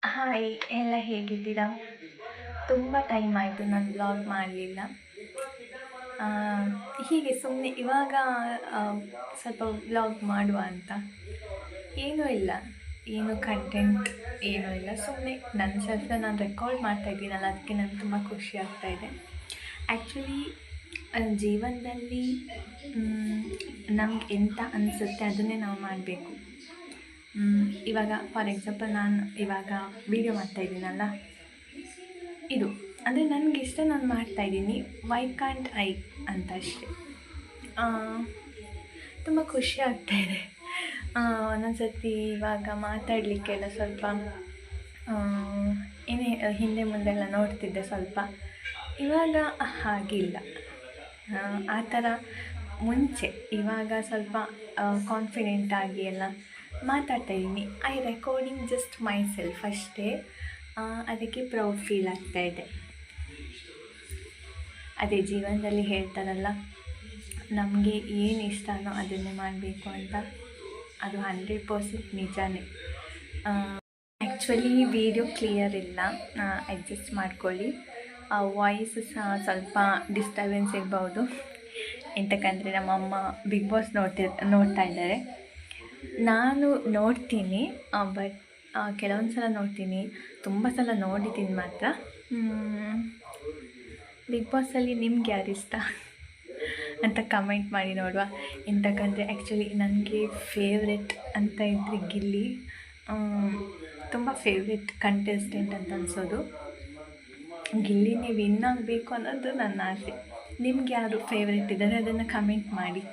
Hi ಎಲ್ಲ ಹೇಗಿದ್ದೀರಾ? ತುಂಬ ಟೈಮ್ ಆಯಿತು ನಾನು ಬ್ಲಾಗ್ ಮಾಡಲಿಲ್ಲ. ಹೀಗೆ ಸುಮ್ಮನೆ ಇವಾಗ ಆ, ಸ್ವಲ್ಪ ಬ್ಲಾಗ್ ಮಾಡುವ ಅಂತ. ಏನೂ ಇಲ್ಲ, ಏನು ಕಂಟೆಂಟ್ ಏನೂ ಇಲ್ಲ, ಸುಮ್ಮನೆ ನನ್ನ ಸೆಲ್ಫ್ನ ನಾನು ರೆಕಾರ್ಡ್ ಮಾಡ್ತಾ ಇದ್ದೀನಲ್ಲ, ಅದಕ್ಕೆ ನನಗೆ ತುಂಬ ಖುಷಿ ಆಗ್ತಾಯಿದೆ. ಆ್ಯಕ್ಚುಲಿ ಜೀವನದಲ್ಲಿ ನಮ್ಗೆ ಎಂತ ಅನಿಸುತ್ತೆ ಅದನ್ನೇ ನಾವು ಮಾಡಬೇಕು. ಇವಾಗ ಫಾರ್ ಎಕ್ಸಾಂಪಲ್ ನಾನು ಇವಾಗ ವೀಡಿಯೋ ಮಾಡ್ತಾಯಿದ್ದೀನಲ್ಲ, ಇದು ಅಂದರೆ ನನಗಿಷ್ಟ, ನಾನು ಮಾಡ್ತಾಯಿದ್ದೀನಿ, ವೈ ಕಾಂಟ್ ಐ ಅಂತ ಅಷ್ಟೆ. ತುಂಬ ಖುಷಿ ಆಗ್ತಾಯಿದೆ. ಒಂದೊಂದು ಸರ್ತಿ ಇವಾಗ ಮಾತಾಡಲಿಕ್ಕೆಲ್ಲ ಸ್ವಲ್ಪ ಏನೇ ಹಿಂದೆ ಮುಂದೆಲ್ಲ ನೋಡ್ತಿದ್ದೆ ಸ್ವಲ್ಪ. ಇವಾಗ ಹಾಗಿಲ್ಲ, ಆ ಥರ ಮುಂಚೆ. ಇವಾಗ ಸ್ವಲ್ಪ ಕಾನ್ಫಿಡೆಂಟಾಗಿ ಎಲ್ಲ ಮಾತಾಡ್ತಾಯಿದ್ದೀನಿ. I recording just myself ಅಷ್ಟೇ. ಅದಕ್ಕೆ ಪ್ರೌಡ್ ಫೀಲ್ ಆಗ್ತಾಯಿದೆ. ಅದೇ ಜೀವನದಲ್ಲಿ ಹೇಳ್ತಾರಲ್ಲ, ನಮಗೆ ಏನು ಇಷ್ಟನೋ ಅದನ್ನೇ ಮಾಡಬೇಕು ಅಂತ. ಅದು 100% ನಿಜಾನೇ. ಆ್ಯಕ್ಚುಲಿ ವಿಡಿಯೋ ಕ್ಲಿಯರ್ ಇಲ್ಲ, ಅಡ್ಜಸ್ಟ್ ಮಾಡ್ಕೊಳ್ಳಿ. ವಾಯ್ಸ್ ಸಹ ಸ್ವಲ್ಪ ಡಿಸ್ಟರ್ಬೆನ್ಸ್ ಇರ್ಬೋದು. ಎಂತಕ್ಕಂದರೆ ನಮ್ಮಮ್ಮ ಬಿಗ್ ಬಾಸ್ ನೋಡ್ತಾ ಇದ್ದಾರೆ. ನಾನು ನೋಡ್ತೀನಿ, ಬಟ್ ಕೆಲವೊಂದು ಸಲ ನೋಡ್ತೀನಿ, ತುಂಬ ಸಲ ನೋಡಿದ್ದೀನಿ ಮಾತ್ರ. ಬಿಗ್ ಬಾಸಲ್ಲಿ ನಿಮ್ಗೆ ಯಾರು ಇಷ್ಟ ಅಂತ ಕಮೆಂಟ್ ಮಾಡಿ ನೋಡುವ. ಎಂತಕ್ಕಂದರೆ ಆ್ಯಕ್ಚುಲಿ ನನಗೆ ಫೇವ್ರೆಟ್ ಅಂತ ಇದ್ದರೆ ಗಿಲ್ಲಿ. ತುಂಬ ಫೇವ್ರೆಟ್ ಕಂಟೆಸ್ಟೆಂಟ್ ಅಂತ ಅನಿಸೋದು. ಗಿಲ್ಲಿನೇ ವಿನ್ ಆಗಬೇಕು ಅನ್ನೋದು ನನ್ನ ಆಸೆ. ನಿಮ್ಗೆ ಯಾರು ಫೇವ್ರೆಟ್ ಇದ್ದಾರೆ ಅದನ್ನು ಕಮೆಂಟ್ ಮಾಡಿ.